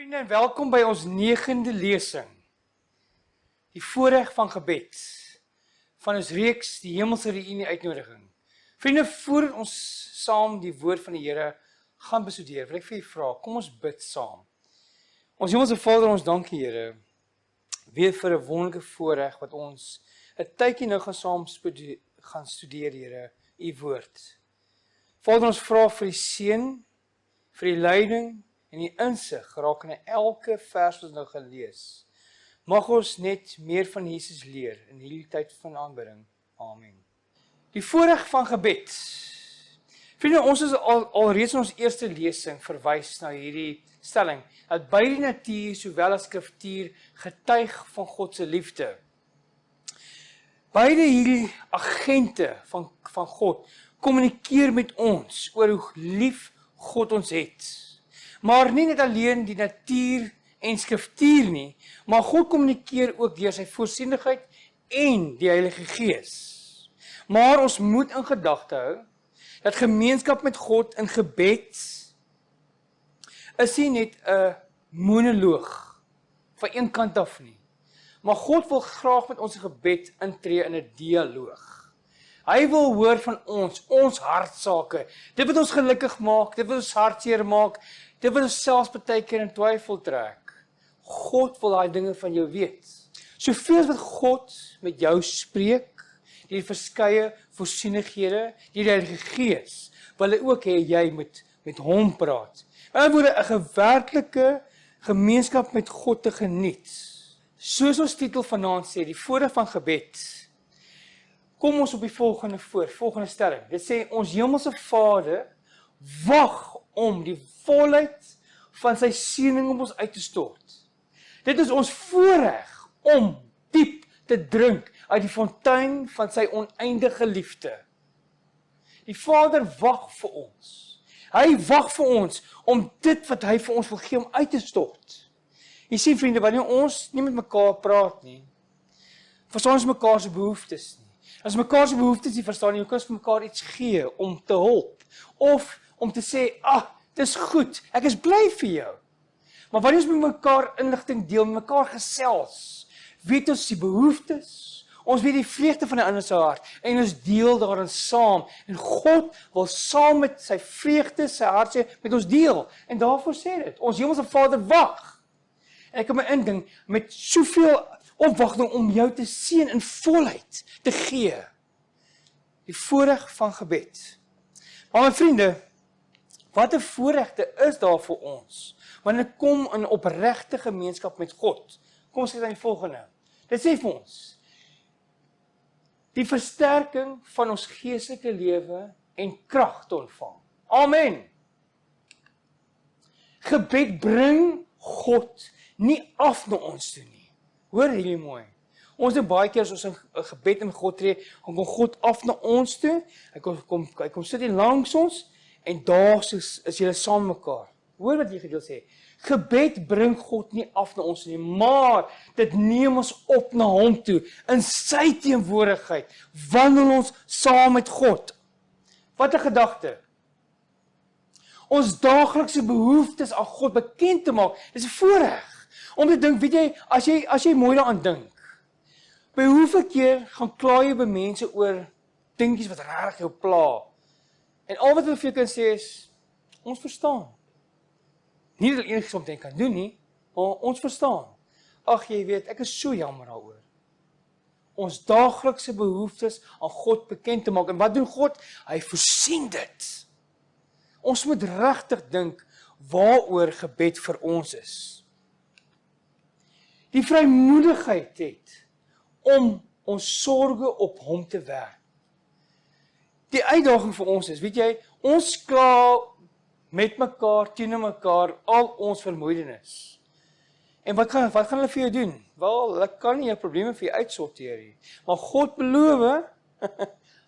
Vriende, en welkom by ons 9de lesing. Die voorreg van gebed. Van ons reeks, die hemelse reunie uitnodiging. Vriende, voor ons saam die woord van die Here gaan bestudeer, wil ek vir julle vra, kom ons bid saam. Ons hemelse Vader, ons dank U, Here, weer vir 'n wonderlike voorreg wat ons 'n tydjie nou gaan saam gaan studeer, Here, U woord. Vader, ons vra vir die seën, vir die leiding en die insig rakende elke vers wat ons nou gaan lees. Mag ons net meer van Jesus leer in hierdie tyd van aanbidding. Amen. Die voorreg van gebed. Vriende, ons is alreeds in ons eerste lesing verwys na hierdie stelling, dat beide die natuur sowel as skriftuur getuig van God se liefde. Beide hierdie agente van God kommunikeer met ons oor hoe lief God ons het. Maar nie net alleen die natuur en skriftuur nie, maar God kommunikeer ook deur sy voorsienigheid en die Heilige Gees. Maar ons moet in gedagte hou dat gemeenskap met God in gebed is nie net 'n monoloog van een kant af nie. Maar God wil graag met ons gebed intree in 'n dialoog. Hy wil hoor van ons hartsake, dit wat ons gelukkig maak, dit wat ons hartseer maak, dit wat ons selfs baie keer in twyfel trek. God wil daai dinge van jou weet. Soveel as wat God met jou spreek, die verskeie voorsienighede, die Heilige Gees, wil hy ook hê jy met hom praat. In ander woorde, 'n gewerklike gemeenskap met God te geniet. Soos ons titel vanaand sê, die voorreg van gebed. Kom ons op die volgende stelling. Dit sê, ons hemelse Vader wag om die volheid van sy seëning op ons uit te stort. Dit is ons voorreg om diep te drink uit die fontein van sy oneindige liefde. Die Vader wag vir ons. Hy wag vir ons om dit wat hy vir ons wil gee om uit te stort. Jy sien vriende, wanneer ons nie met mekaar praat nie, verstaan ons mekaar se behoeftes nie. As mekaar se behoeftes nie verstaan nie, hoe kan ons mekaar iets gee om te help? Of om te sê, dis goed, ek is bly vir jou. Maar wanneer ons met mekaar inligting deel, met mekaar gesels, weet ons die behoeftes, ons weet die vreugde van die ander se hart, en ons deel daarin saam. En God wil saam met sy vreugde, sy hartseer met ons deel. En daarvoor sê dit, ons hemelse Vader wag. En ek kan my indink, met soveel opwagting om jou te seën in volheid te gee. Die voorreg van gebed. Maar my vriende, wat 'n voorregte is daar vir ons, wanneer dit kom in opregte gemeenskap met God. Kom ons kyk aan die volgende. Dit sê vir ons, die versterking van ons geestelike lewe en krag te ontvang. Amen. Gebed bring God nie af na ons toe nie. Hoor hierdie mooi. Ons het baie keer as ons 'n gebed in God tree, dan kom God af na ons toe. Hy kom sit hier langs ons en daar is julle saam mekaar. Hoor wat hier gedeel sê. Gebed bring God nie af na ons nie, maar dit neem ons op na hom toe. In sy teenwoordigheid wandel ons saam met God. Wat 'n gedagte. Ons daaglikse behoeftes aan God bekend te maak, dis 'n voorreg. Om te dink, weet jy, as jy mooi daaraan dink, by hoeveel keer gaan kla jy by mense oor dingetjies wat regtig jou pla. En al wat hulle vir jou kan sê is, ons verstaan. Nie dat enigiets om te kan doen nie, maar ons verstaan. Ag, jy weet, ek is so jammer daaroor. Ons daaglikse behoeftes aan God bekend te maak. En wat doen God? Hy voorsien dit. Ons moet regtig dink waaroor gebed vir ons is. Die vrymoedigheid het om ons sorge op hom te werk. Die uitdaging vir ons is, weet jy, ons kla met mekaar, teenoor mekaar, al ons vermoeienis. En wat gaan hulle vir jou doen? Wel, hulle kan nie jou probleme vir jou uitsorteer nie. Maar God beloof,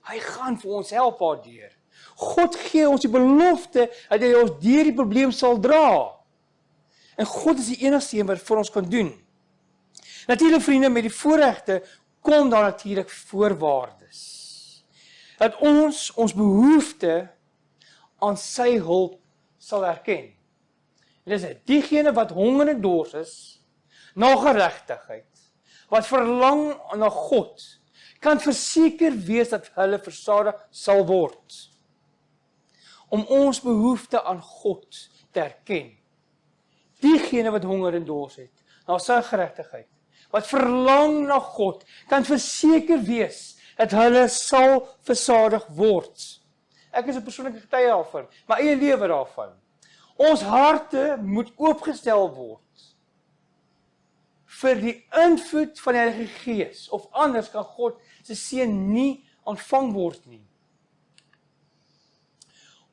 hy gaan vir ons help daardeur. God gee ons die belofte dat hy ons deur die probleem sal dra. En God is die enigste een wat vir ons kan doen. Natuurlik vriende, met die voorregte kom daar natuurlik voorwaardes. Dat ons behoefte aan sy hulp sal erken. En dis dit, diegene wat honger en dors is, na geregtigheid, wat verlang na God, kan verseker wees dat hulle versadig sal word. Om ons behoefte aan God te erken. Diegene wat honger en dors het, na sy geregtigheid, wat verlang na God, kan verseker wees dat hulle sal versadig word. Ek is 'n persoonlike getuie daarvan, my eie lewe daarvan. Ons harte moet oopgestel word vir die invloed van die Heilige Gees, of anders kan God se seën nie ontvang word nie.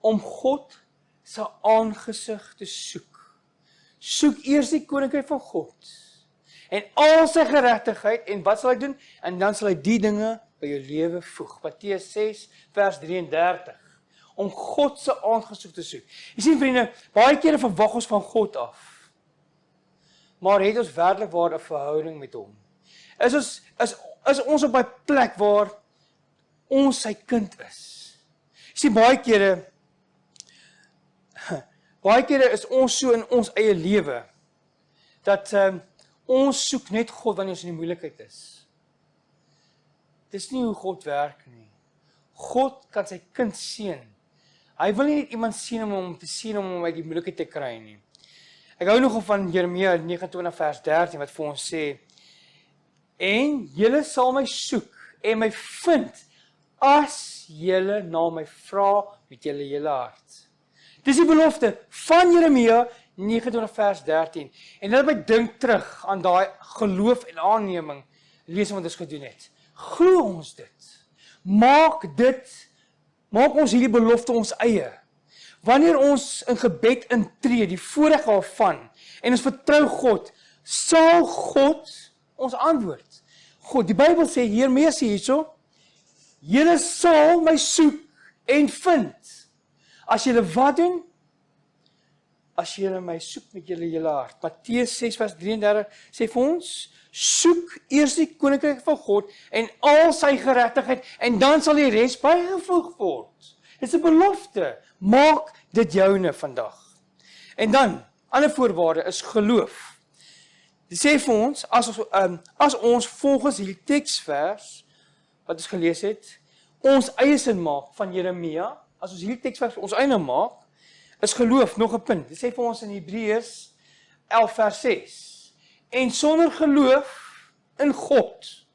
Om God se aangesig te soek. Soek eers die koninkryk van God en al sy geregtigheid, en wat sal hy doen? En dan sal hy die dinge by jou lewe voeg. Matteus 6 vers 33. Om God se aangesig te soek. Jy sien vriende, baie kere verwag ons van God af. Maar het ons werklik waar 'n verhouding met hom? Is ons op 'n plek waar ons sy kind is? Jy sien baie kere is ons so in ons eie lewe dat ons soek net God wanneer ons in die moeilikheid is. Dis nie hoe God werk nie. God kan sy kind seën. Hy wil nie net iemand seën om hom te seën om hom uit die moeilikheid te kry nie. Ek hou nogal van Jeremia 29 vers 13 wat vir ons sê: En julle sal my soek en my vind as julle na my vra met julle hele hart. Dis die belofte van Jeremia 29 vers 13. En dit laat my dink terug aan daai geloof en aanneming lees wat ons gedoen het. Glo ons dit. Maak ons hierdie belofte ons eie. Wanneer ons in gebed intree, die voorreg daarvan, en ons vertrou God, sal God ons antwoord. God, die Bybel sê hiermee sê hierso, julle sal my soek en vind. As julle wat doen? As julle my soek met julle hele hart. Matteus 6 vers 33 sê vir ons, soek eers die koninkryk van God en al sy geregtigheid, en dan sal die res bygevoeg word. Dit is 'n belofte. Maak dit joune vandag. En dan, ander voorwaarde is geloof. Dit sê vir ons, as ons volgens hierdie teksvers, wat ons gelees het, ons eie sin maak van Jeremia, as ons hierdie teksvers ons eie maak, is geloof nog 'n punt. Dit sê vir ons in Hebreërs 11 vers 6. En sonder geloof in God.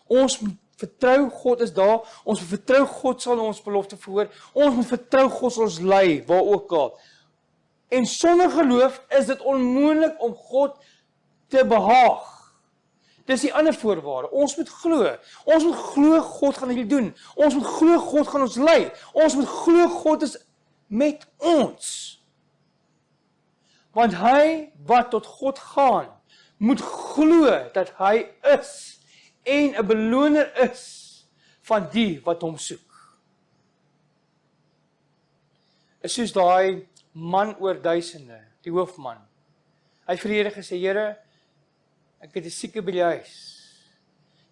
Ons moet vertrou God is daar. Ons moet vertrou God sal ons belofte verhoor. Ons moet vertrou God sal ons lei waar ook al. En sonder geloof is dit onmoontlik om God te behaag. Dis die ander voorwaarde. Ons moet glo. Ons moet glo God gaan dit doen. Ons moet glo God gaan ons lei. Ons moet glo God is met ons. Want hy wat tot God gaan, moet glo dat hy is en 'n beloner is van die wat hom soek. Is soos daai man oor duisende, die hoofman. Hy het vir die Here gesê, Here, ek het 'n sieke by die huis.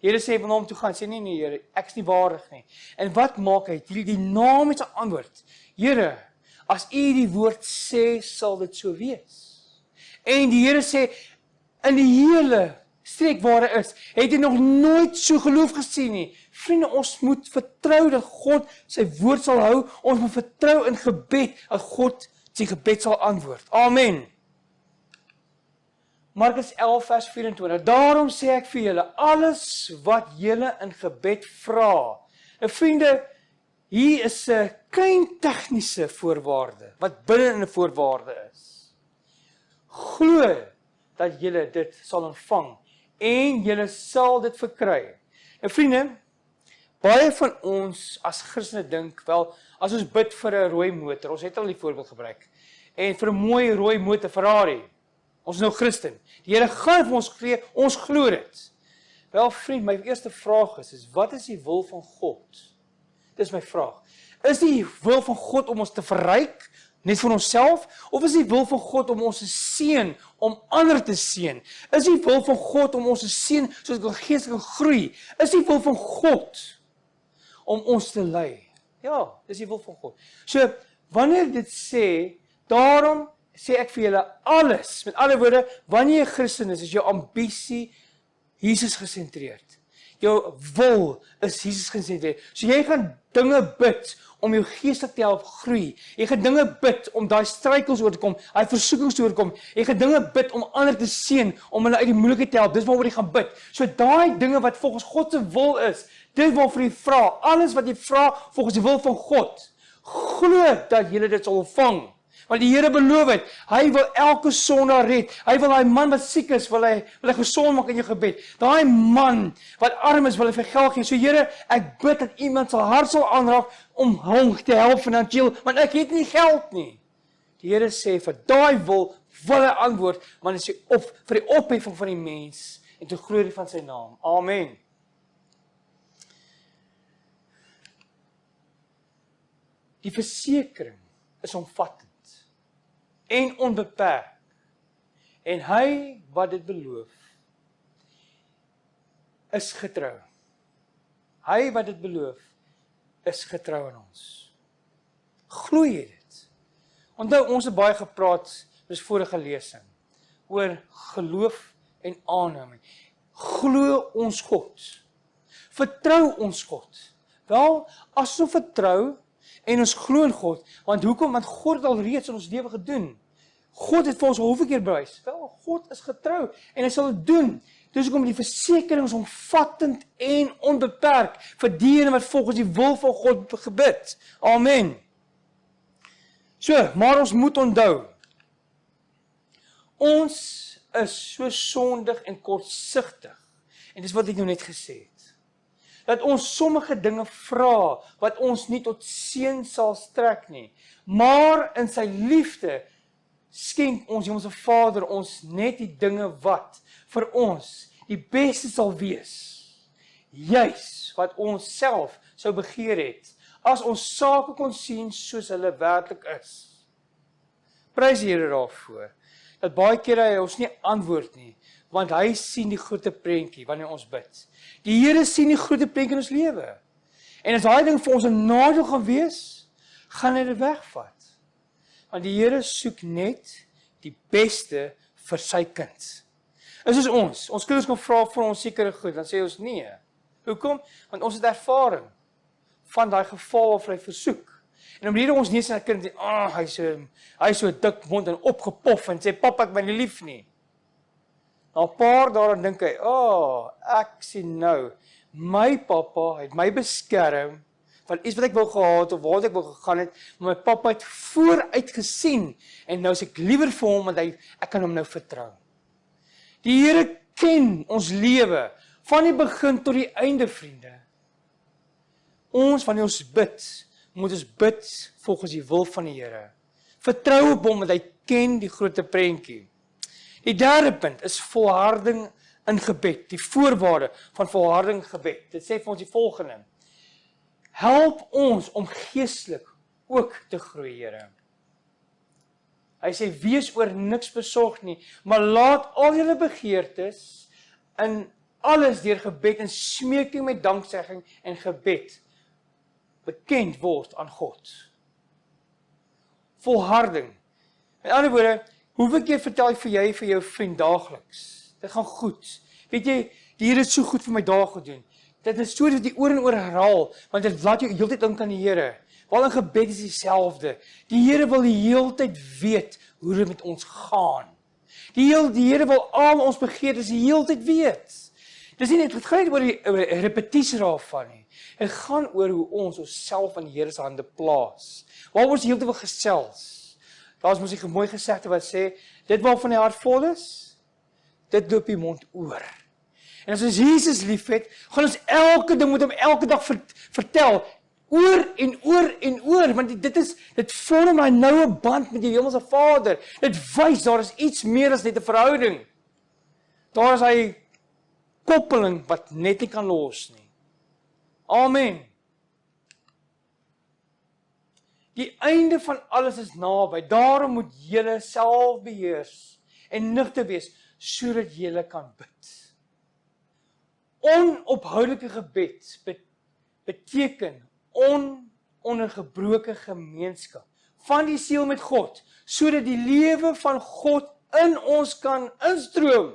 Die Here sê van hom toe gaan, sê nee Here, ek is nie waardig nie. En wat maak hy? Die naam is 'n antwoord. Here, as U die woord sê, sal dit so wees. En die Here sê, in die hele streek waar hy is, het hy nog nooit so geloof gesien nie. Vriende, ons moet vertrou dat God sy woord sal hou. Ons moet vertrou in gebed, dat God sy gebed sal antwoord. Amen. Markus 11 vers 24. Daarom sê ek vir julle, alles wat julle in gebed vra. En vriende, hier is 'n klein tegniese voorwaarde, wat binne in 'n voorwaarde is. Glo dat julle dit sal ontvang, en julle sal dit verkry. En vriende, baie van ons as Christene dink, wel, as ons bid vir 'n rooi motor, ons het al die voorbeeld gebruik, en vir 'n mooi rooi motor, Ferrari, ons is nou Christen, die Here gaan vir ons gee, ons glo dit. Wel vriend, my eerste vraag is wat is die wil van God? Dis my vraag. Is die wil van God om ons te verryk, net vir onsself, of is die wil van God om ons te seën, om ander te seën? Is die wil van God om ons te seën, sodat ons geestelik kan groei? Is die wil van God om ons te lei? Ja, dis die wil van God. So, wanneer dit sê, daarom sê ek vir julle alles, met ander woorde, wanneer jy Christen is jou ambisie Jesus gesentreerd. Jou wil is Jesus gesentreerd. So jy gaan dinge bid om jou geestelik te help groei. Jy gaan dinge bid om daai struikels oor te kom, daai versoekings te oorkom. Jy gaan dinge bid om ander te seën, om hulle uit die moeilikheid te help. Dis waaroor jy gaan bid. So daai dinge wat volgens God se wil is, dit waarvoor jy vra, alles wat jy vra volgens die wil van God, glo dat jy dit sal ontvang. Want die Here beloof het, hy wil elke sondaar red. Hy wil daai man wat siek is, wil hy gesond maak in jou gebed. Daai man wat arm is, wil hy vir geld gee. So Here, ek bid dat iemand sy hart sal aanraak om hom te help finansiëel, want ek het nie geld nie. Die Here sê vir daai wil hy antwoord, want dit is vir die opheffing van die mens en tot glorie van sy naam. Amen. Die versekering is omvattend en onbeperk. En hy wat dit beloof, is getrou. Hy wat dit beloof, is getrou aan ons. Glo jy dit? Onthou, ons het baie gepraat, dis vorige lesing, oor geloof en aanneming. Glo ons God. Vertrou ons God. Wel, as ons vertrou, en ons glo in God, want hoekom? Want God het al reeds in ons lewe gedoen. God het vir ons hoeveel keer bewys? Wel, God is getrou en hy sal dit doen. Dis hoekom die versekering is omvattend en onbeperk vir diegene wat volgens die wil van God gebid. Amen. So, maar ons moet onthou, ons is so sondig en kortsigtig. En dis wat ek nou net gesê het. Dat ons sommige dinge vra, wat ons nie tot seën sal strek nie. Maar in sy liefde, skenk ons, Hemelse Vader, ons net die dinge wat, vir ons, die beste sal wees. Juis, wat ons self sou begeer het, as ons sake kon sien, soos hulle werklik is. Prys die Here daarvoor, dat baie keer hy ons nie antwoord nie, want hy sien die groot prentjie wanneer ons bid. Die Here sien die groot prentjie in ons lewe. En as daai ding vir ons 'n nadeel gaan wees, gaan hy dit wegvat. Want die Here soek net die beste vir sy kind. Is soos ons kinders kan vra vir ons sekere goed, dan sê ons nee. Hoekom? Want ons het ervaring van daai geval of hy versoek. En omrede ons nie sy kind sê, hy so dik mond en opgepof en sê, papa, ek ben nie lief nie. Na 'n paar dae dan dink hy, ek sien nou, my pappa het my beskerm van iets wat ek wou gehad of waar ek wou gegaan het, maar my pappa het vooruit gesien en nou is ek liewer vir hom want ek kan hom nou vertrou. Die Here ken ons lewe van die begin tot die einde, vriende. Wanneer ons bid, moet ons bid volgens die wil van die Here. Vertrou op hom want hy ken die groot prentjie. Die derde punt is volharding in gebed, die voorwaarde van volharding in gebed. Dit sê vir ons die volgende: help ons om geestelik ook te groei, Here. Hy sê, wees oor niks besorg nie, maar laat al julle begeertes in alles deur gebed en smeeking met danksegging en gebed bekend word aan God. Volharding. Met ander woorde, hoeveel keer vertel ek vir jou vriend daagliks? Dit gaan goed. Weet jy, die Here het so goed vir my daag gedoen. Dit is 'n storie wat jy oor en oor herhaal, want dit laat jou heeltyd dink aan die Here. Wel in gebed is dieselfde. Die Here wil die heeltyd weet hoe dit met ons gaan. Die Here wil al ons begeertes die heeltyd weet. Dis nie net, het gaan nie oor die repetisie daarvan nie. Het gaan oor hoe ons onsself in die Here se hande plaas. Waar ons heeltyd wil gesels. Daar is mos 'n mooi gesegde wat sê, dit waarvan die hart vol is, dit loop die mond oor. En as ons Jesus liefhet, gaan ons elke ding met hom elke dag vertel, oor en oor en oor, want dit vorm 'n noue band met die Hemelse Vader. Dit wys daar is iets meer as net 'n verhouding. Daar is hy koppeling wat net nie kan los nie. Amen. Die einde van alles is naby. Daarom moet julle self beheers en nugter wees sodat julle kan bid. Onophoudelike gebed beteken onondergebroke gemeenskap van die siel met God, sodat die lewe van God in ons kan instroom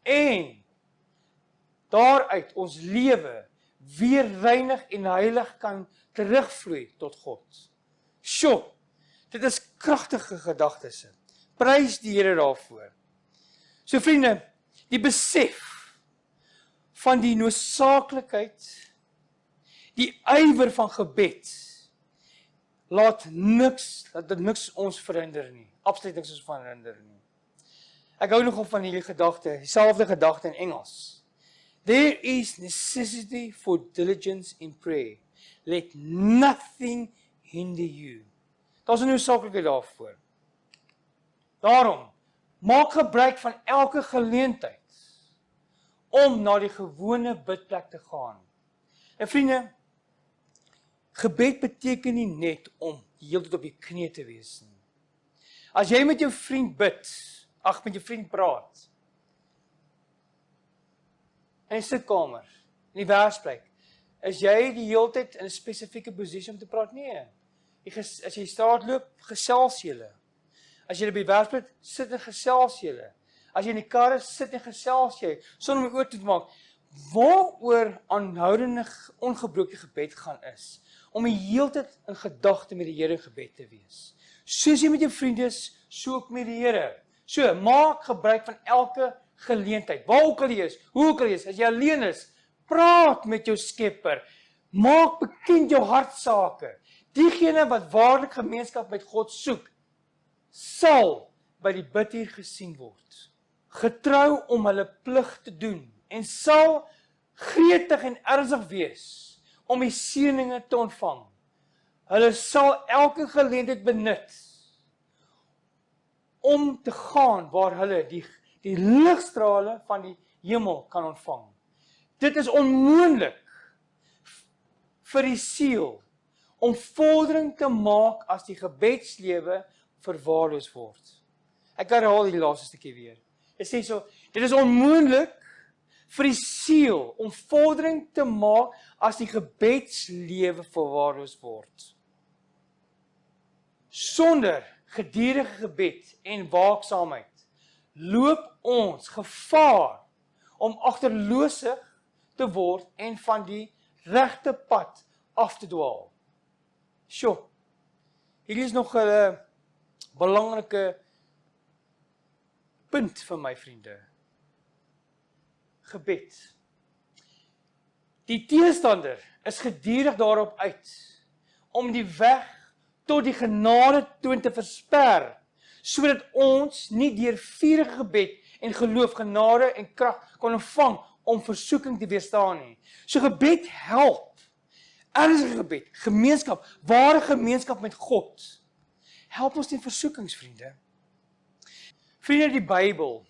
en daaruit ons lewe weer reinig en heilig kan terugvloei tot God. Sjoe, dit is kragtige gedagtes. Prys die Here daarvoor. So vriende, die besef van die noodsaaklikheid, die ywer van gebed, laat dit niks ons verhinder nie. Absoluut niks ons verhinder nie. Ek hou nogal van hierdie gedagte, dieselfde gedagte in Engels. There is necessity for diligence in prayer. Let nothing hinder you. Daar's 'n noodsaaklikheid daarvoor. Daarom, maak gebruik van elke geleentheid om na die gewone bidplek te gaan. En vriende, gebed beteken nie net om die hele tyd op die knie te wees nie. As jy met jou vriend bid, met jou vriend praat, in die sitkamer, in die werksplek, is jy die hele tyd in 'n spesifieke posisie om te praat? Nee. As jy straat loop, gesels julle. As jy by die werksplek sit en gesels julle. As jy in die kar is, sit en gesels jy, sonder om oor te maak. Waaroor aanhoudende ongebroke gebed gaan is, om die hele tyd in gedagte met die Here in gebed te wees. Soos jy met jou vriende is, so ook met die Here. So, maak gebruik van elke geleentheid, waar ook al jy is, hoe ook al jy is, as jy alleen is, praat met jou Skepper, maak bekend jou hartsake. Diegene wat waarlik gemeenskap met God soek, sal by die bidhuur gesien word, getrou om hulle plig te doen, en sal gretig en ernstig wees om die seëninge te ontvang. Hulle sal elke geleentheid benut om te gaan waar hulle die ligstrale van die hemel kan ontvang. Dit is onmoontlik vir die siel om vordering te maak as die gebedslewe verwaarloos word. Ek herhaal die laaste stukkie weer. Dit sê so, dit is onmoontlik vir die siel om vordering te maak as die gebedslewe verwaarloos word. Sonder gedurende gebed en waaksaamheid loop ons gevaar om agterloosig te word en van die regte pad af te dwaal. Sjoe, hier is nog 'n belangrike punt vir my vriende. Gebed. Die teestander is gedurig daarop uit om die weg tot die genade toon te versper, sodat ons nie deur vurige gebed en geloof genade en krag kan ontvang om versoeking te weerstaan nie. So gebed help. Ernstige gebed, gemeenskap, ware gemeenskap met God, help ons teen versoekings, vriende. Vriende, die Bybel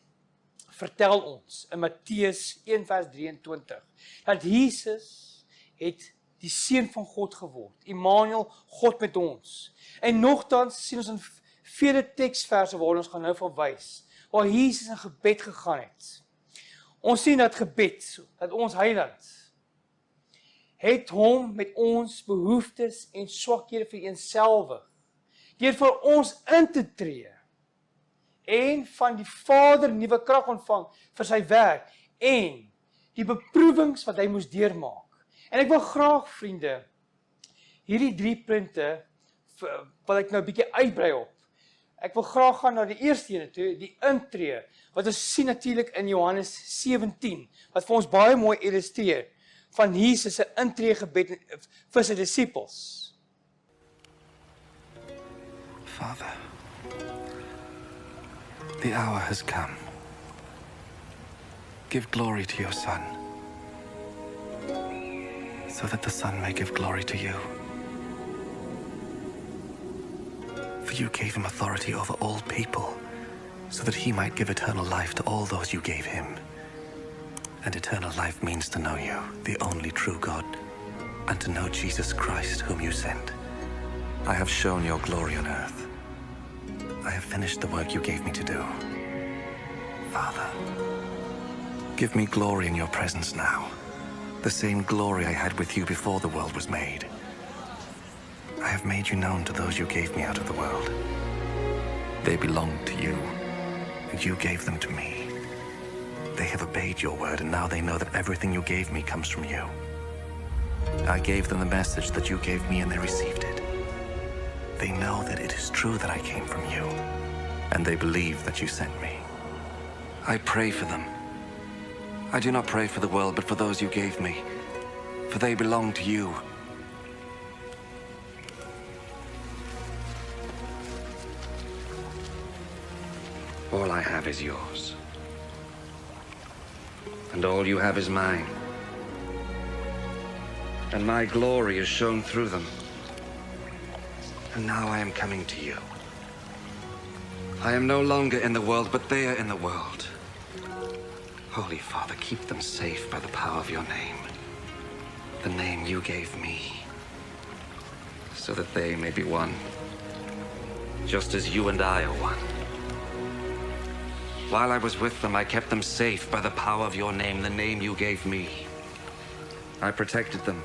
vertel ons in Matteus 1:23 dat Jesus het die seun van God geword, Immanuel, God met ons. En nogtans sien ons in vele teksverse waar ons gaan nou van wys, waar Jesus in gebed gegaan het. Ons sien dat gebed, dat ons Heiland het hom met ons behoeftes en swakhede vereenselwig, deur vir ons in te tree en van die Vader nuwe krag ontvang vir sy werk en die beproewings wat hy moes deurmaak. En ek wil graag, vriende, hierdie 3 punte wat ek nou 'n bietjie uitbrei op. Ek wil graag gaan na die eerste ene toe, die intree, wat ons sien natuurlik in Johannes 17, wat vir ons baie mooi illustreer van Jesus se intree gebed vir sy disippels. Father, the hour has come. Give glory to your Son, so that the Son may give glory to you. For you gave him authority over all people, so that he might give eternal life to all those you gave him. And eternal life means to know you, the only true God, and to know Jesus Christ, whom you sent. I have shown your glory on earth. I have finished the work you gave me to do. Father, give me glory in your presence now, the same glory I had with you before the world was made. I have made you known to those you gave me out of the world. They belong to you, and you gave them to me. They have obeyed your word, and now they know that everything you gave me comes from you. I gave them the message that you gave me, and they received it. They know that it is true that I came from you, and they believe that you sent me. I pray for them. I do not pray for the world, but for those you gave me, for they belong to you. All I have is yours. And all you have is mine. And my glory is shown through them. And now I am coming to you. I am no longer in the world, but they are in the world. Holy Father, keep them safe by the power of your name. The name you gave me. So that they may be one. Just as you and I are one. While I was with them, I kept them safe by the power of your name, the name you gave me. I protected them,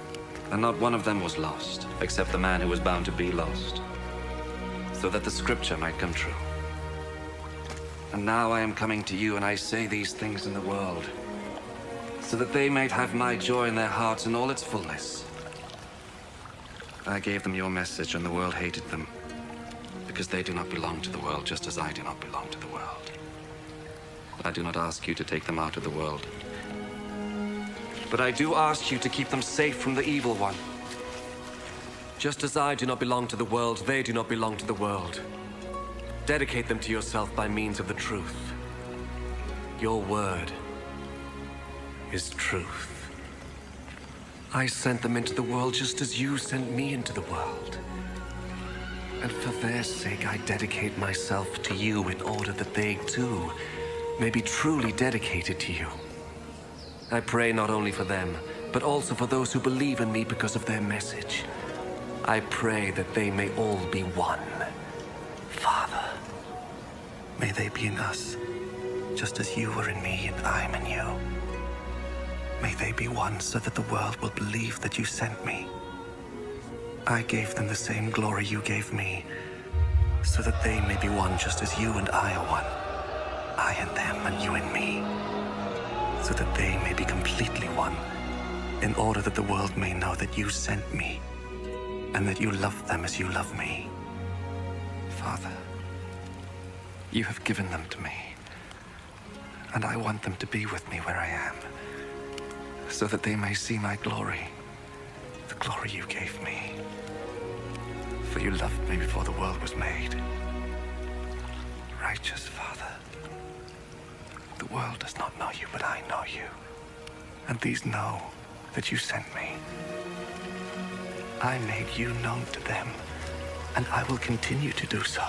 and not one of them was lost, except the man who was bound to be lost, so that the scripture might come true. And now I am coming to you, and I say these things in the world, so that they might have my joy in their hearts in all its fullness. I gave them your message, and the world hated them, because they do not belong to the world, just as I do not belong to the world. But I do not ask you to take them out of the world. But I do ask you to keep them safe from the evil one. Just as I do not belong to the world, they do not belong to the world. Dedicate them to yourself by means of the truth. Your word is truth. I sent them into the world just as you sent me into the world. And for their sake, I dedicate myself to you in order that they, too, may be truly dedicated to you. I pray not only for them, but also for those who believe in me because of their message. I pray that they may all be one. Father, may they be in us, just as you were in me and I am in you. May they be one so that the world will believe that you sent me. I gave them the same glory you gave me, so that they may be one just as you and I are one. I and them and you and me, so that they may be completely one, in order that the world may know that you sent me, and that you love them as you love me. Father, you have given them to me, and I want them to be with me where I am, so that they may see my glory, the glory you gave me. For you loved me before the world was made. Righteous Father, the world does not know you, but I know you. And these know that you sent me. I made you known to them, and I will continue to do so,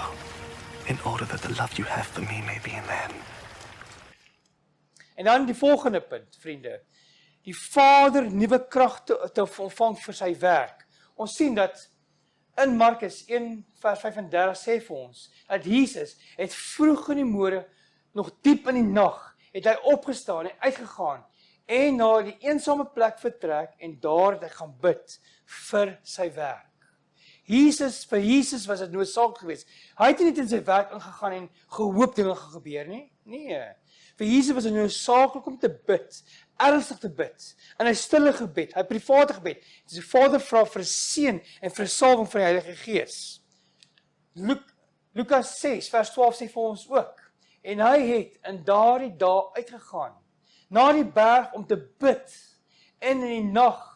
in order that the love you have for me may be in them. En dan die volgende punt, vriende. Die Vader nuwe krag te ontvang vir sy werk. Ons sien dat in Markus 1 vers 35 sê vir ons, dat Jesus het vroeg in die môre, nog diep in die nag, het hy opgestaan en uitgegaan, en na die eensame plek vertrek, en daar het hy gaan bid vir sy werk. Vir Jesus was dit noodsaaklik geweest. Hy het nie net in sy werk ingegaan en gehoop dinge gaan gebeur nie. Nee. Vir Jesus was dit noodsaaklik om te bid, ernstig te bid, in 'n stille gebed, 'n private gebed. Dis die Vader vra vir 'n seën en vir 'n salwing van die Heilige Gees. Lukas 6 vers 12 sê vir ons ook, en hy het in daardie dae uitgegaan, na die berg om te bid, en in die nag,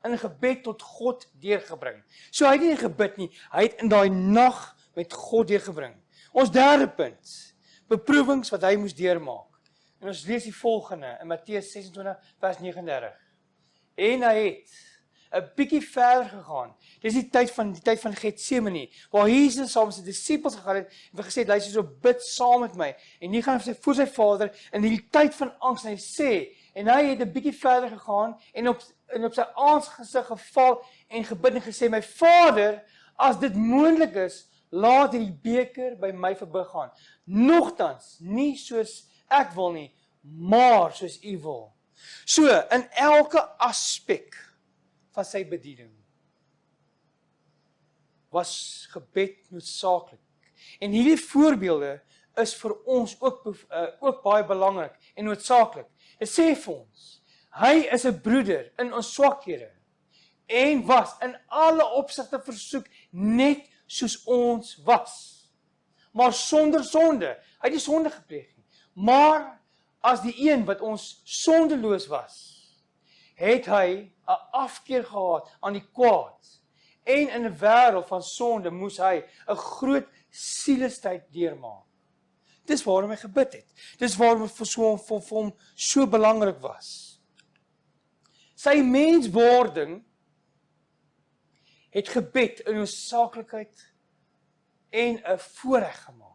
in gebed tot God deurgebring. So hy het nie gebid nie, hy het in daai nag met God deurgebring. Ons derde punt, beproewings wat hy moes deurmaak. En ons lees die volgende in Matteus 26 vers 39. En hy het 'n bietjie verder gegaan. Dis die tyd van Getsemane, waar Jesus saam met sy disippels gegaan het en gesê het, luister, so bid saam met my. En nie gaan hy voor sy Vader in die tyd van angs, en hy sê, en hy het 'n bietjie verder gegaan en op sy aangesig geval en gebid en gesê, my Vader, as dit moontlik is, laat hierdie beker by my verbygaan. Nogtans, nie soos ek wil nie, maar soos u wil. So, in elke aspek van sy bediening, was gebed noodsaaklik. En hierdie voorbeelde is vir ons ook baie belangrik en noodsaaklik. Dit sê vir ons, hy is 'n broeder in ons swakhede en was in alle opsigte versoek net soos ons was. Maar sonder sonde. Hy het nie sonde gepleeg nie. Maar as die een wat ons sondeloos was, het hy 'n afkeer gehad aan die kwaad. En in 'n wêreld van sonde moes hy 'n groot sielestyd deurmaak. Dis waarom hy gebid het. Dis waarom dit vir hom so belangrik was. Sy menswording het gebed 'n noodsaaklikheid en 'n voorreg gemaak.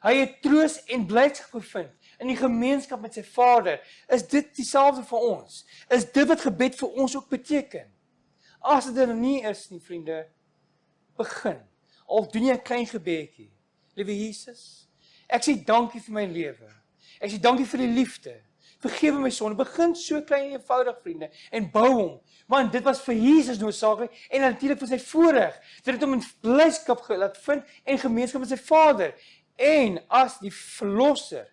Hy het troos en blydskap gevind in die gemeenskap met sy Vader. Is dit dieselfde vir ons? Is dit wat gebed vir ons ook beteken? As dit er nie is nie, vriende, begin. Al doen jy 'n klein gebedjie. Liewe Jesus, ek sê dankie vir my lewe. Ek sê dankie vir die liefde. Vergewe my sonde. Begin so klein en eenvoudig, vriende, en bou hom. Want dit was vir Jesus noodsaaklik en natuurlik vir sy voorreg. Dit het hom in blydskap laat vind en gemeenskap met sy Vader. En as die verlosser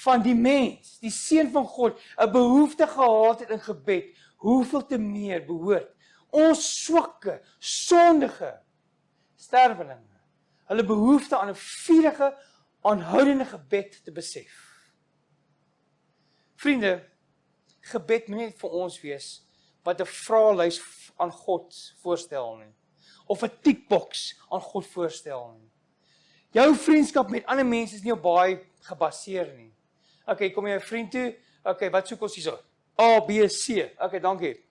van die mens, die seun van God, 'n behoefte gehad het in gebed, hoeveel te meer behoort ons swakke, sondige sterwelinge hulle behoefte aan 'n vurige, aanhoudende gebed te besef. Vriende, gebed moet nie vir ons wees wat 'n vraelys aan God voorstel nie, of 'n tickbox aan God voorstel nie. Jou vriendskap met ander mense is nie op baie gebaseer nie. Okay, kom jy 'n vriend toe? Okay, wat soek ons hierso? A, B, C. Okay, dankie.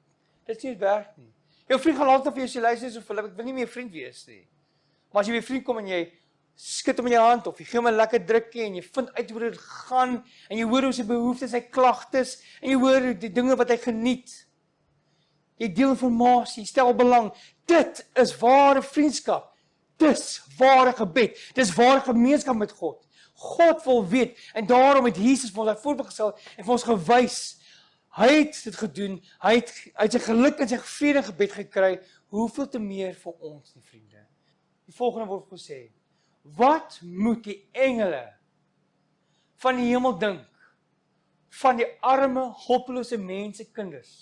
Dit nie werk nie. Jou vriend gaan later vir jou sê, luister so Philip, ek wil nie meer vriend wees nie. Maar as jy weer vriend kom en jy skud hom in jou hand of jy gee hom 'n lekker drukkie en jy vind uit hoe dit gaan en jy hoor hoe sy behoeftes, sy klagtes en jy hoor die dinge wat hy geniet. Jy deel informasie, jy stel belang. Dit is ware vriendskap. Dis ware gebed. Dis ware gemeenskap met God. God wil weet en daarom het Jesus vir ons daar voorbeeld gestel en vir ons gewys. Hy het dit gedoen. Hy het sy geluk en sy vrede in gebed gekry. Hoeveel te meer vir ons, die vriende. Die volgende word gesê: wat moet die engele van die hemel dink van die arme, hulpelose mense kinders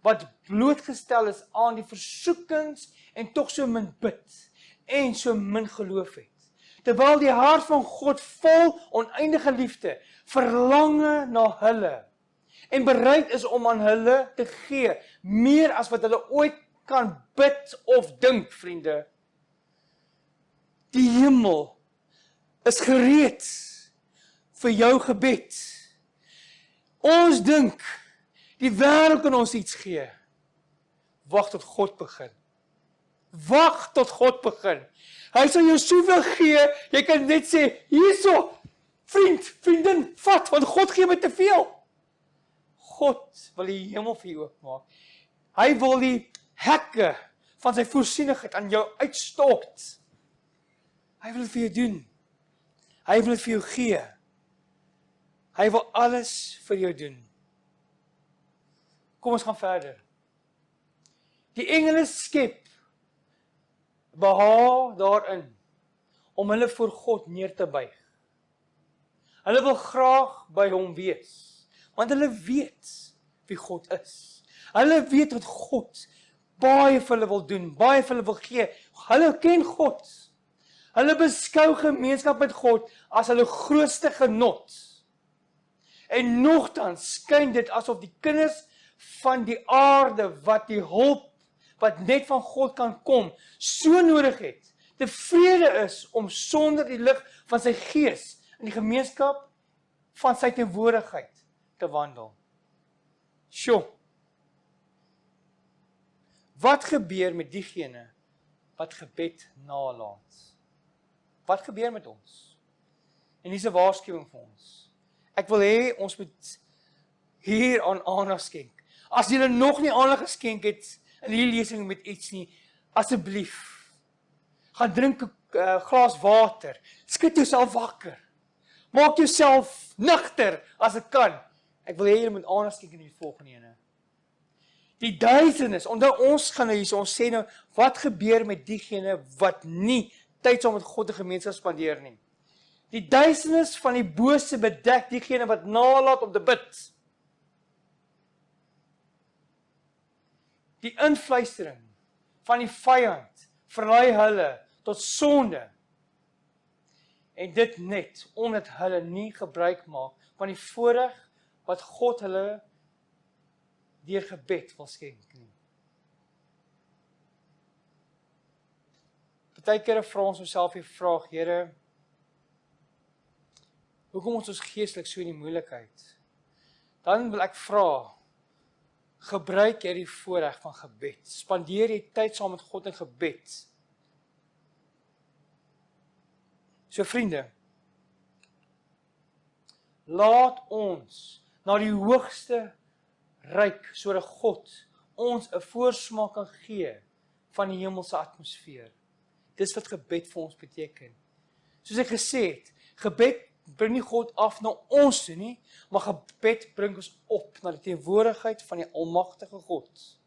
wat blootgestel is aan die versoekings en tog so min bid en so min geloof het. Terwyl die hart van God vol oneindige liefde verlange na hulle en bereid is om aan hulle te gee meer as wat hulle ooit kan bid of dink, vriende. Die hemel is gereed vir jou gebed. Ons dink die wêreld kan ons iets gee. Wag tot God begin. Wag tot God begin. Hy sal jou soveel gee, jy kan net sê, hierso, vriend, vriendin, vat, want God gee my te veel. God wil die hemel vir jou oopmaak. Hy wil die hekke van sy voorsienigheid aan jou uitstort. Hy wil dit vir jou doen. Hy wil dit vir jou gee. Hy wil alles vir jou doen. Kom ons gaan verder. Die engele skep behaag daarin om hulle voor God neer te buig. Hulle wil graag by hom wees, want hulle weet wie God is. Hulle weet wat God baie vir hulle wil doen, baie vir hulle wil gee. Hulle ken God. Hulle beskou gemeenskap met God as hulle grootste genot. En nogtans skyn dit asof die kinders van die aarde wat die hulp wat net van God kan kom, so nodig het, tevrede is om sonder die lig van sy gees in die gemeenskap van sy teenwoordigheid te wandel. Sjoe. Wat gebeur met diegene wat gebed naalaat? Wat gebeur met ons? En dis 'n waarskuwing vir ons. Ek wil hê ons moet hier aan aandag skenk. As jy nog nie aandag geskenk het in hierdie lesing met iets nie, asseblief, gaan drink 'n glas water, skud jouself wakker, maak jouself nugter as dit kan. Ek wil hê jy moet aandag skenk in die volgende ene. Die duisternis, onder ons gaan nou hier, ons sê nou, wat gebeur met diegene wat nie tyd saam met God en gemeenskap spandeer nie? Die duisternis van die bose bedek diegene wat nalat om te bid. Die invluistering van die vyand verlei hulle tot sonde. En dit net omdat hulle nie gebruik maak van die voorreg wat God hulle deur gebed wil skenk nie. Partykeer vra ons onsself die vraag, Here, hoekom ons geestelik so in die moeilikheid? Dan wil ek vra, gebruik jy die voorreg van gebed? Spandeer jy tyd saam met God in gebed? So vriende, laat ons na die hoogste ryk, sodat God ons 'n voorsmaak kan gee van die hemelse atmosfeer. Dis wat gebed vir ons beteken. Soos ek gesê het, gebed bring nie God af na ons toe nie, maar gebed bring ons op na die teenwoordigheid van die almagtige God.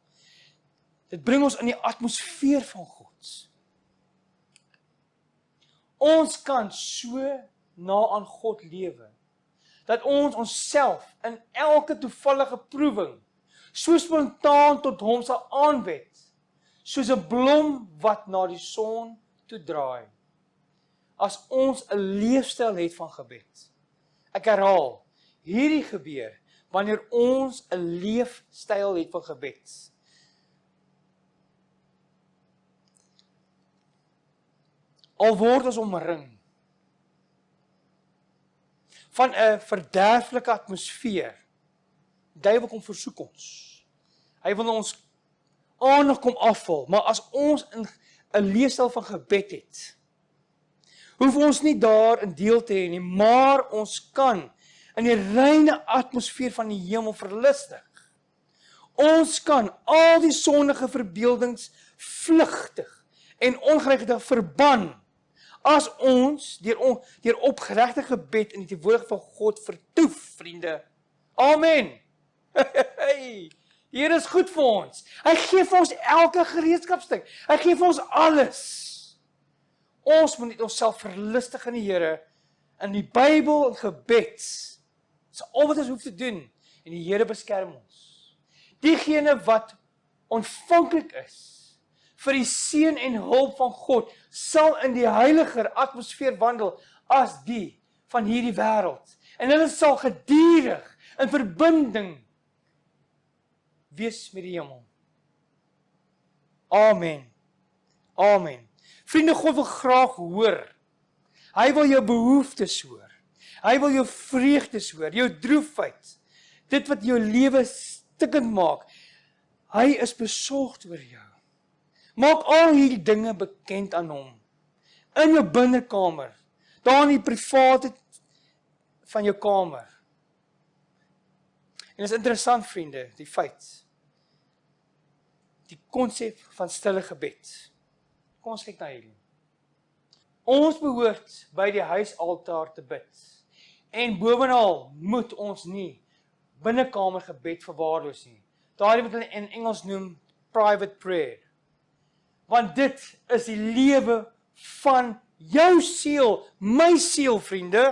Dit bring ons in die atmosfeer van God. Ons kan so na aan God lewe, dat ons onsself in elke toevallige proewing so spontaan tot hom sal aanwet, soos 'n blom wat na die son toe draai. As ons 'n leefstyl het van gebed. Ek herhaal, hierdie gebeur wanneer ons 'n leefstyl het van gebed. Al word ons omring van 'n verderflike atmosfeer. Die duiwel kom versoek ons. Hy wil ons aandag kom afval, maar as ons 'n leefstyl van gebed het, hoef ons nie daarin deel te hê nie, maar ons kan in die reine atmosfeer van die hemel verlustig. Ons kan al die sondige verbeeldings vlugtig en ongeregtigheid verban, as ons deur opgeregte gebed in die teenwoordigheid van God vertoef, vriende. Amen. Die Here is goed vir ons. Hy gee vir ons elke gereedskapstuk. Hy gee vir ons alles. Ons moet net onsself verlustig in die Here, in die Bybel en gebed. Dis al wat ons hoef te doen, en die Here beskerm ons. Diegene wat ontvanklik is vir die seën en hulp van God, sal in die heiliger atmosfeer wandel as die van hierdie wêreld. En hulle sal gedurig in verbinding wees met die hemel. Amen. Amen. Vriende, God wil graag hoor. Hy wil jou behoeftes hoor. Hy wil jou vreugdes hoor, jou droefheid. Dit wat jou lewe stikkend maak. Hy is besorgd oor jou. Maak al hierdie dinge bekend aan hom. In jou binnekamer, daar in die private van jou kamer. En dit is interessant, vriende, die feit. Die konsep van stille gebed. Kom ons kyk na hierdie. Ons behoort by die huisaltaar te bid. En bovenal moet ons nie binnekamer gebed verwaarloos nie. Daardie wat hulle in Engels noem private prayer. Want dit is die lewe van jou siel, my siel, vriende.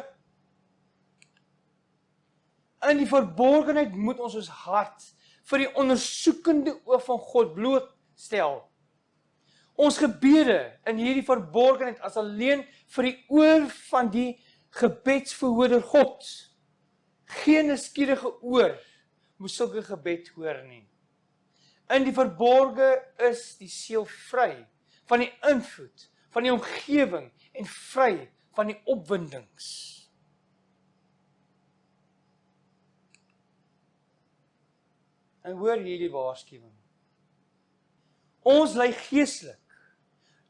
In die verborgenheid moet ons hart vir die ondersoekende oog van God blootstel. Ons gebede in hierdie verborgenheid as alleen vir die oor van die gebedsverhoorder God. Geen nuuskierige oor moet sulke gebed hoor nie. In die verborge is die siel vry van die invloed van die omgewing en vry van die opwindings. En hoor hierdie waarskuwing. Ons lê geestelik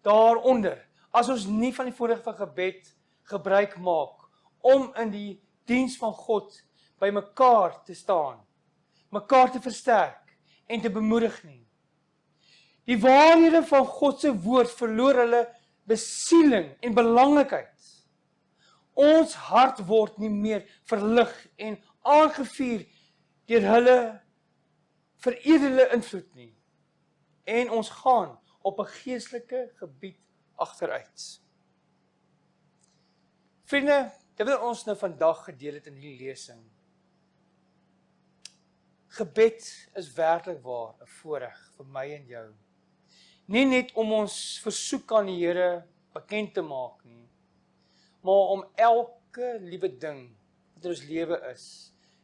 daaronder as ons nie van die voorreg van gebed gebruik maak om in die diens van God by mekaar te staan, mekaar te versterk en te bemoedig nie. Die waarhede van God se woord verloor hulle besieling en belangrikheid. Ons hart word nie meer verlig en aangevuur deur hulle veredelde invloed nie. En ons gaan op 'n geestelike gebied agteruit. Vriende, dit wat ons nou vandag gedeel het in hierdie lesing. Gebed is werklik waar 'n voorreg vir my en jou. Nie net om ons versoek aan die Here bekend te maak nie, maar om elke liewe ding wat in ons lewe is,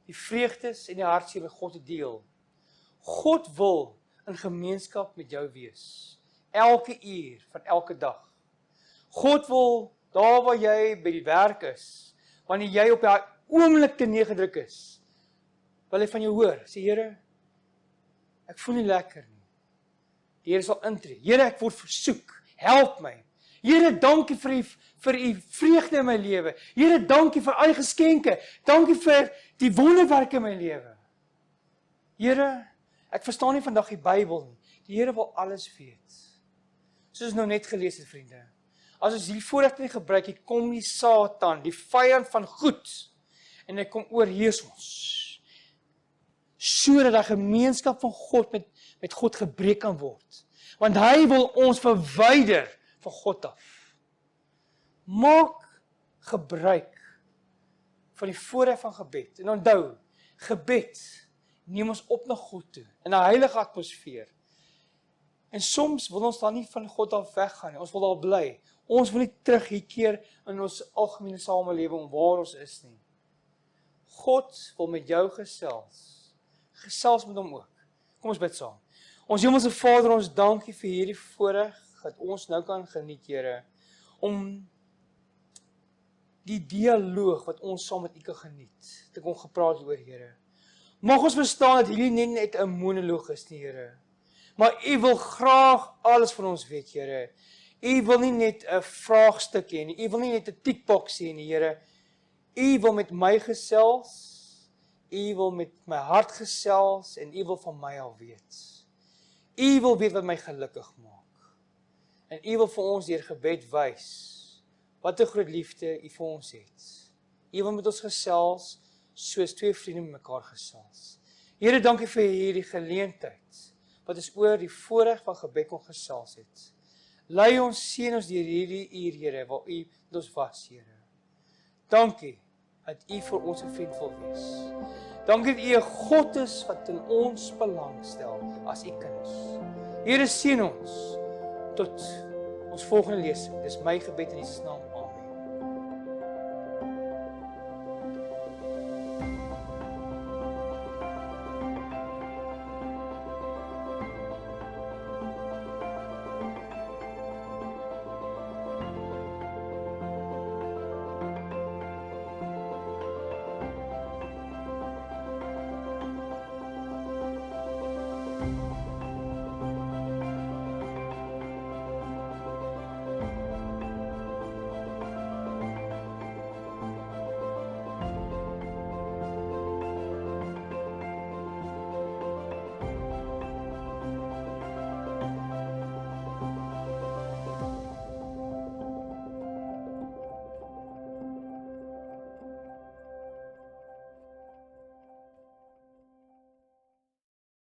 die vreugdes en die hartseer met God te deel. God wil in gemeenskap met jou wees, elke uur van elke dag. God wil daar waar jy by die werk is, wanneer jy op daai oomblik te neergedruk is, wil hy van jou hoor, sê Here, ek voel nie lekker nie. Die Here sal intree. Here, ek word versoek, help my. Here, dankie vir u vreugde in my lewe. Here, dankie vir al die geskenke. Dankie vir die wonderwerke in my lewe. Here, ek verstaan nie vandag die Bybel nie. Die Here wil alles weet. Soos ons nou net gelees het, vriende. As ons hier voordat nie gebruik, hier kom die Satan, die vyand van goed, en hy kom oorheers ons. Sodat die gemeenskap van God met God gebreek kan word. Want hy wil ons verwyder van God af. Maak gebruik van die voorreg van gebed. En onthou, gebed neem ons op na God toe, in 'n heilige atmosfeer. En soms wil ons dan nie van God af weggaan nie, ons wil daar bly. Ons wil nie terug hier keer in ons algemene samelewing waar ons is nie. God wil met jou gesels. Gesels met hom ook. Kom ons bid saam. Ons Hemelse Vader, ons dankie vir hierdie voorreg dat ons nou kan geniet, Here, om die dialoog wat ons saam met U kan geniet, te kon gepraat oor, Here. Mag ons verstaan dat hierdie nie net 'n monoloog is nie, Here, maar U wil graag alles van ons weet, Here. U wil nie net 'n vraagstuk hê nie, U wil nie net 'n tickbox hê nie, Here. U wil met my gesels, U wil met my hart gesels en U wil van my al weet. U wil weet wat my gelukkig maak. En U wil vir ons deur gebed wys wat 'n groot liefde U vir ons het. U wil met ons gesels soos twee vriende met mekaar gesels. Here, dankie vir hierdie geleentheid wat ons oor die voorreg van gebed kon gesels het. Lei ons, seën ons deur hierdie uur, Here, waar U met ons was, Here. Dankie dat U vir ons 'n vriend wil wees. Dankie dat U 'n God is wat in ons belang stel as U kinders. Here, seën ons tot ons volgende lesing. Dis my gebed in Jesus naam.